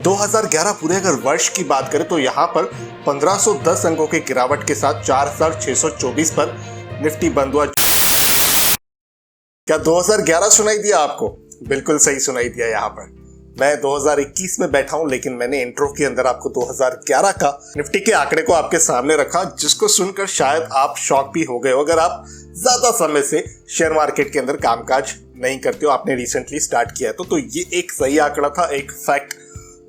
2011 पूरे अगर वर्ष की बात करें तो यहाँ पर 1510 अंकों की गिरावट के साथ 4624 पर निफ्टी बंद हुआ। क्या 2011 सुनाई दिया आपको? बिल्कुल सही सुनाई दिया। यहाँ पर मैं 2021 में बैठा हूं, लेकिन मैंने इंट्रो के अंदर आपको 2011 का निफ्टी के आंकड़े को आपके सामने रखा, जिसको सुनकर शायद आप शॉक भी हो गए हो अगर आप ज्यादा समय से शेयर मार्केट के अंदर कामकाज नहीं करते हो, आपने रिसेंटली स्टार्ट किया है तो ये एक सही आंकड़ा था, एक फैक्ट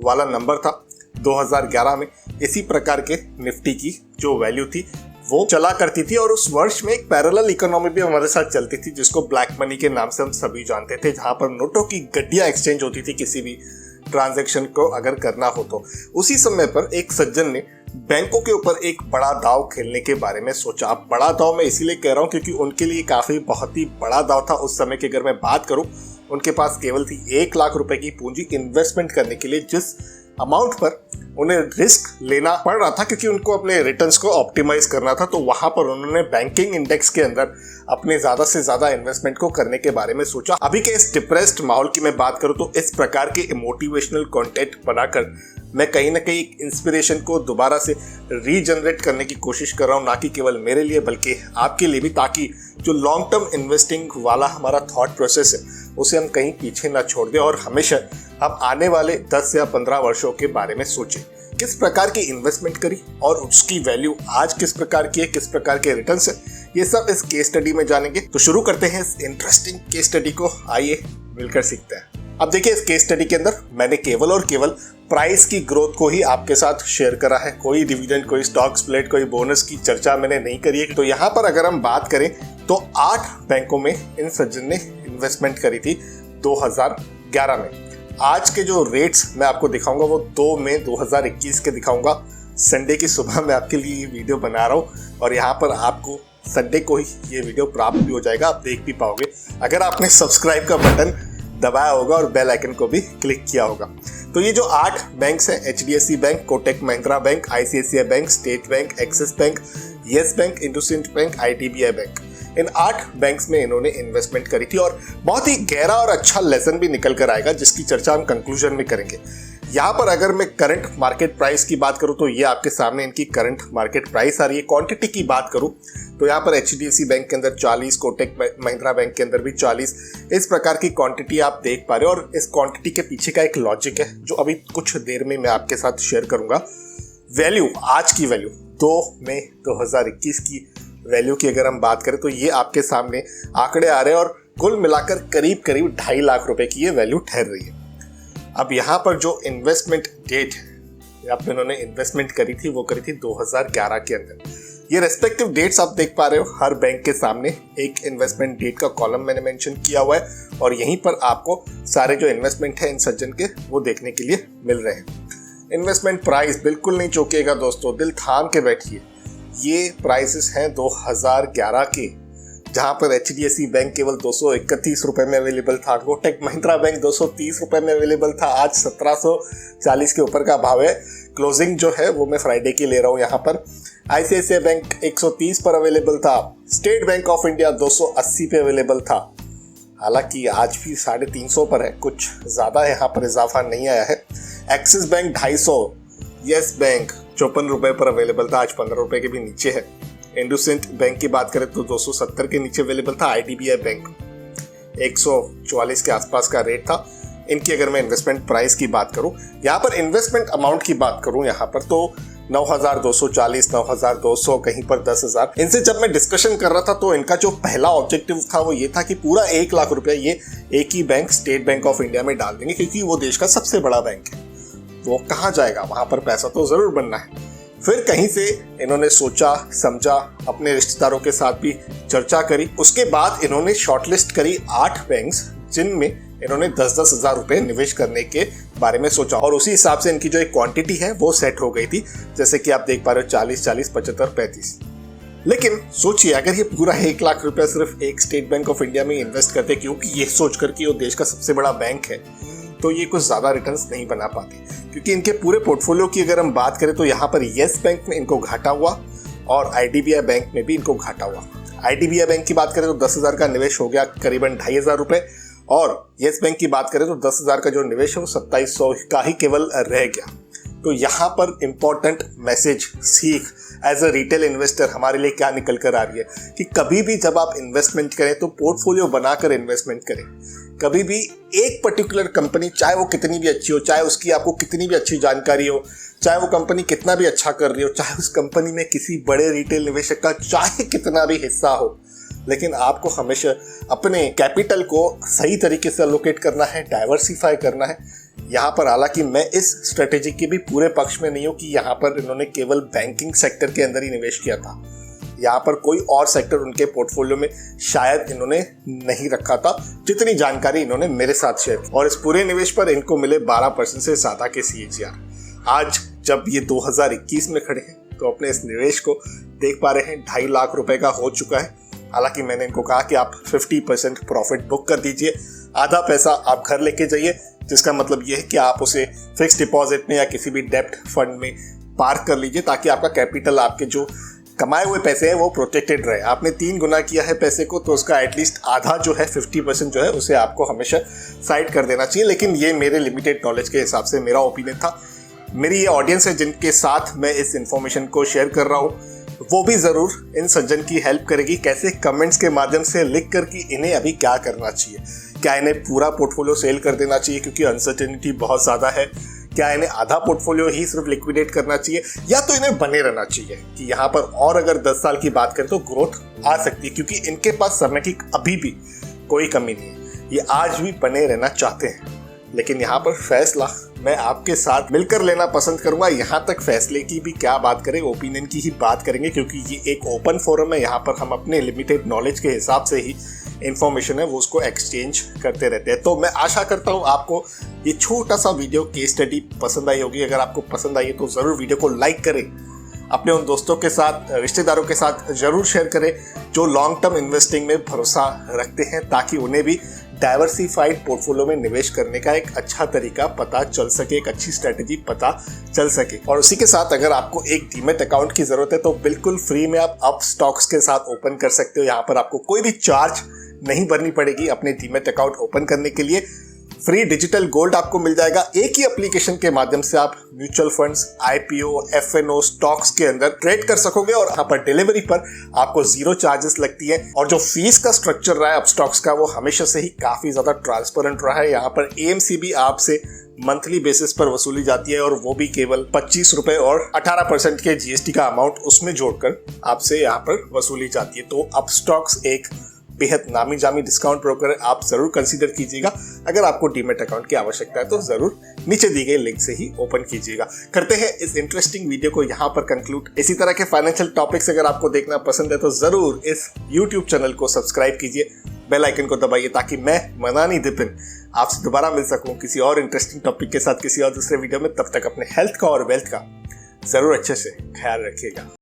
वाला नंबर था। 2011 में इसी प्रकार के निफ्टी की जो वैल्यू थी वो चला करती थी और उस वर्ष में एक पैरेलल इकोनॉमी भी हमारे साथ चलती थी, जिसको ब्लैक मनी के नाम से हम सभी जानते थे, जहां पर नोटों की गड्डियां एक्सचेंज होती थी किसी भी ट्रांजैक्शन को अगर करना हो तो। उसी समय पर एक सज्जन ने बैंकों के ऊपर एक बड़ा दाव खेलने के बारे में सोचा। अब बड़ा दाव मैं इसीलिए कह रहा हूं क्योंकि उनके लिए काफी बहुत ही बड़ा दाव था उस समय की। अगर मैं बात करूं, उनके पास केवल थी 1 लाख रुपए की पूंजी इन्वेस्टमेंट करने के लिए, जिस अमाउंट पर उन्हें रिस्क लेना पड़ रहा था क्योंकि उनको अपने रिटर्न्स को ऑप्टिमाइज करना था। तो वहां पर उन्होंने बैंकिंग इंडेक्स के अंदर अपने ज्यादा से ज्यादा इन्वेस्टमेंट को करने के बारे में सोचा। अभी के इस डिप्रेस्ड माहौल की मैं बात करूं तो इस प्रकार के मोटिवेशनल कंटेंट बनाकर मैं कहीं ना कहीं इंस्पिरेशन को दोबारा से रीजनरेट करने की कोशिश कर रहा हूं, ना कि केवल मेरे लिए बल्कि आपके लिए भी, ताकि जो लॉन्ग टर्म इन्वेस्टिंग वाला हमारा थॉट प्रोसेस है उसे हम कहीं पीछे ना छोड़ दें और हमेशा हम आने वाले 10 या 15 वर्षों के बारे में सोचें। किस प्रकार की इन्वेस्टमेंट करी और उसकी वैल्यू आज किस प्रकार की है, किस प्रकार के रिटर्न्स है, ये सब इस केस स्टडी में जानेंगे। तो शुरू करते हैं इस इंटरेस्टिंग केस स्टडी को, आइए मिलकर सीखते हैं। अब देखिए, इस केस स्टडी के अंदर मैंने केवल और केवल प्राइस की ग्रोथ को ही आपके साथ शेयर करा है। कोई डिविडेंड, कोई स्टॉक स्प्लिट, कोई बोनस की चर्चा मैंने नहीं करी है। तो यहाँ पर अगर हम बात करें तो 8 बैंकों में इन सज्जन ने इन्वेस्टमेंट करी थी 2011 में। आज के जो रेट्स मैं आपको दिखाऊंगा वो 2 मई 2021 के दिखाऊंगा। संडे की सुबह मैं आपके लिए ये वीडियो बना रहा हूँ और यहाँ पर आपको संडे को ही ये वीडियो प्राप्त भी हो जाएगा, आप देख भी पाओगे अगर आपने सब्सक्राइब का बटन दबाया होगा और बेल आइकन को भी क्लिक किया होगा। तो ये जो 8 बैंक्स हैं, HDFC bank, Kotak Mahindra bank, ICICI bank, state bank, Axis bank, yes bank, IndusInd bank, IDBI bank, इन 8 बैंक्स में इन्होंने इन्वेस्टमेंट करी थी और बहुत ही गहरा और अच्छा लेसन भी निकल कर आएगा, जिसकी चर्चा हम कंक्लूजन में करेंगे। यहाँ पर अगर मैं करंट मार्केट प्राइस की बात करूँ तो ये आपके सामने इनकी करंट मार्केट प्राइस आ रही है। क्वांटिटी की बात करूँ तो यहाँ पर एचडीएफसी बैंक के अंदर 40, कोटक महिंद्रा बैंक के अंदर भी 40, इस प्रकार की क्वांटिटी आप देख पा रहे हो। और इस क्वांटिटी के पीछे का एक लॉजिक है जो अभी कुछ देर में मैं आपके साथ शेयर करूंगा। वैल्यू, आज की वैल्यू 2 मई 2021 की वैल्यू की अगर हम बात करें तो ये आपके सामने आंकड़े आ रहे हैं और कुल मिलाकर करीब करीब 2.5 लाख रुपए की ये वैल्यू ठहर रही है। अब यहाँ पर जो इन्वेस्टमेंट डेट यहाँ पे इन्होंने इन्वेस्टमेंट करी थी वो करी थी 2011 के अंदर। ये रेस्पेक्टिव डेट्स आप देख पा रहे हो, हर बैंक के सामने एक इन्वेस्टमेंट डेट का कॉलम मैंने मेंशन किया हुआ है और यहीं पर आपको सारे जो इन्वेस्टमेंट है इन सज्जन के वो देखने के लिए मिल रहे हैं। इन्वेस्टमेंट प्राइस बिल्कुल नहीं चौंकेगा दोस्तों, दिल थाम के बैठिए। ये प्राइसेस हैं 2011 के, जहां पर एचडीएफसी बैंक केवल 231 रुपए में अवेलेबल था, कोटक महिंद्रा बैंक 230 रुपए में अवेलेबल था, आज 1740 के ऊपर का भाव है। क्लोजिंग जो है वो मैं फ्राइडे की ले रहा हूं। यहाँ पर आईसीआईसीआई बैंक 130 पर अवेलेबल था, स्टेट बैंक ऑफ इंडिया 280 पे अवेलेबल था, हालांकि आज भी 350 पर है, कुछ ज्यादा यहाँ पर इजाफा नहीं आया है। एक्सिस बैंक 250, येस बैंक 54 रुपए पर अवेलेबल था, आज 15 रुपए के भी नीचे है। इंडसइंड बैंक की बात करें तो 270 के नीचे अवेलेबल था। आईडीबीआई बैंक 144 के आसपास का रेट था। इनकी अगर मैं इन्वेस्टमेंट प्राइस की बात करूं, यहाँ पर इन्वेस्टमेंट अमाउंट की बात करूं यहाँ पर तो 9,240, 9,200, कहीं पर 10,000। इनसे जब मैं डिस्कशन कर रहा था तो इनका जो पहला ऑब्जेक्टिव था वो ये था कि पूरा 1 लाख रुपया ये एक ही bank, state bank of India में डाल देंगे, क्योंकि वो देश का सबसे बड़ा बैंक है। वो कहाँ जाएगा, वहां पर पैसा तो जरूर बनना है। फिर कहीं से इन्होंने सोचा समझा, अपने रिश्तेदारों के साथ भी चर्चा करी, उसके बाद इन्होंने शॉर्टलिस्ट करी 8 बैंक्स जिनमें इन्होंने 10-10 हजार रुपए निवेश करने के बारे में सोचा और उसी हिसाब से इनकी जो एक क्वांटिटी है वो सेट हो गई थी, जैसे कि आप देख पा रहे हो 40, 40, 75, 35। लेकिन सोचिए अगर ये पूरा 1 लाख रुपया सिर्फ एक स्टेट बैंक ऑफ इंडिया में इन्वेस्ट करते, क्योंकि ये सोचकर कि वो देश का सबसे बड़ा बैंक है, तो ये कुछ ज्यादा रिटर्न्स नहीं बना पाते। क्योंकि इनके पूरे पोर्टफोलियो की अगर हम बात करें तो यहाँ पर येस बैंक में इनको घाटा हुआ और आईडीबीआई बैंक में भी इनको घाटा हुआ। आईडीबीआई बैंक की बात करें तो 10,000 का निवेश हो गया करीबन 2,500 रुपए और येस बैंक की बात करें तो 10,000 का जो निवेश है वो 2700 का ही केवल रह गया। तो यहाँ पर इम्पोर्टेंट मैसेज सीख एज अ रिटेल इन्वेस्टर हमारे लिए क्या निकल कर आ रही है कि कभी भी जब आप इन्वेस्टमेंट करें तो पोर्टफोलियो बनाकर इन्वेस्टमेंट करें। कभी भी एक पर्टिकुलर कंपनी, चाहे वो कितनी भी अच्छी हो, चाहे उसकी आपको कितनी भी अच्छी जानकारी हो, चाहे वो कंपनी कितना भी अच्छा कर रही हो, चाहे उस कंपनी में किसी बड़े रिटेल निवेशक का चाहे कितना भी हिस्सा हो, लेकिन आपको हमेशा अपने कैपिटल को सही तरीके से एलोकेट करना है, डाइवर्सिफाई करना है। यहाँ पर हालांकि मैं इस स्ट्रेटेजी के भी पूरे पक्ष में नहीं हूँ कि यहाँ पर इन्होंने केवल बैंकिंग सेक्टर के अंदर ही निवेश किया था। यहाँ पर कोई और सेक्टर उनके पोर्टफोलियो में शायद इन्होंने नहीं रखा था, जितनी जानकारी इन्होंने मेरे साथ शेयर की। और इस पूरे निवेश पर इनको मिले 12% से ज़्यादा के CAGR। आज जब ये 2021 में खड़े हैं तो अपने इस निवेश को देख पा रहे हैं 2.5 लाख रुपए का हो चुका है। हालांकि मैंने इनको कहा कि आप 50% प्रॉफिट बुक कर दीजिए, आधा पैसा आप घर लेके जाइए, जिसका मतलब ये है कि आप उसे फिक्स डिपॉजिट में या किसी भी डेब्ट फंड में पार्क कर लीजिए, ताकि आपका कैपिटल, आपके जो कमाए हुए पैसे हैं वो प्रोटेक्टेड रहे। आपने 3 गुना किया है पैसे को तो उसका एटलीस्ट आधा जो है 50% जो है उसे आपको हमेशा साइड कर देना चाहिए। लेकिन ये मेरे लिमिटेड नॉलेज के हिसाब से मेरा ओपिनियन था। मेरी ये ऑडियंस है जिनके साथ मैं इस इन्फॉर्मेशन को शेयर कर रहा हूँ, वो भी ज़रूर इन सज्जन की हेल्प करेगी। कैसे? कमेंट्स के माध्यम से लिख कर कि इन्हें अभी क्या करना चाहिए। क्या इन्हें पूरा पोर्टफोलियो सेल कर देना चाहिए क्योंकि अनसर्टेनिटी बहुत ज़्यादा है? क्या इन्हें आधा पोर्टफोलियो ही सिर्फ लिक्विडेट करना चाहिए, या तो इन्हें बने रहना चाहिए कि यहाँ पर और अगर 10 साल की बात करें तो ग्रोथ आ सकती है, क्योंकि इनके पास समय की अभी भी कोई कमी नहीं है। ये आज भी बने रहना चाहते हैं, लेकिन यहाँ पर फैसला मैं आपके साथ मिलकर लेना पसंद करूंगा। यहाँ तक फैसले की भी क्या बात करें, ओपिनियन की ही बात करेंगे, क्योंकि ये एक ओपन फोरम है। यहाँ पर हम अपने लिमिटेड नॉलेज के हिसाब से ही इंफॉर्मेशन है वो उसको एक्सचेंज करते रहते हैं। तो मैं आशा करता हूँ आपको ये छोटा सा वीडियो केस स्टडी पसंद आई होगी। अगर आपको पसंद आई है तो ज़रूर वीडियो को लाइक करें, अपने उन दोस्तों के साथ, रिश्तेदारों के साथ ज़रूर शेयर करें जो लॉन्ग टर्म इन्वेस्टिंग में भरोसा रखते हैं, ताकि उन्हें भी डाइवर्सिफाइड पोर्टफोलियो में निवेश करने का एक अच्छा तरीका पता चल सके, एक अच्छी स्ट्रेटेजी पता चल सके। और उसी के साथ अगर आपको एक डीमैट अकाउंट की ज़रूरत है तो बिल्कुल फ्री में आप अप स्टॉक्स के साथ ओपन कर सकते हो। यहाँ पर आपको कोई भी चार्ज नहीं भरनी पड़ेगी अपने डीमैट अकाउंट ओपन करने के लिए। फ्री डिजिटल गोल्ड आपको मिल जाएगा। एक ही एप्लीकेशन के माध्यम से आप mutual funds, IPO, FNO, stocks के अंदर ट्रेड कर सकोगे, और यहाँ पर डिलीवरी पर आपको 0 चार्जेस लगती है। और जो फीस का स्ट्रक्चर रहा है अब स्टॉक्स का, वो हमेशा से ही काफी ज्यादा ट्रांसपेरेंट रहा है। यहाँ पर AMC भी आपसे मंथली बेसिस पर वसूली जाती है, और वो भी केवल 25 रुपए और 18% के GST का अमाउंट उसमें जोड़कर आपसे यहाँ पर वसूली जाती है। तो अब स्टॉक्स एक बेहद नामी जामी डिस्काउंट ब्रोकर है, आप जरूर कंसीडर कीजिएगा। अगर आपको डीमैट अकाउंट की आवश्यकता है तो जरूर नीचे दी गई लिंक से ही ओपन कीजिएगा। करते हैं इस इंटरेस्टिंग वीडियो को यहाँ पर कंक्लूड। इसी तरह के फाइनेंशियल टॉपिक्स अगर आपको देखना पसंद है तो जरूर इस YouTube चैनल को सब्सक्राइब कीजिए, बेल आइकन को दबाइए, ताकि मैं मनानी दिपिन आपसे दोबारा मिल सकूं किसी और इंटरेस्टिंग टॉपिक के साथ किसी और दूसरे वीडियो में। तब तक अपने हेल्थ का और वेल्थ का जरूर अच्छे से ख्याल रखिएगा।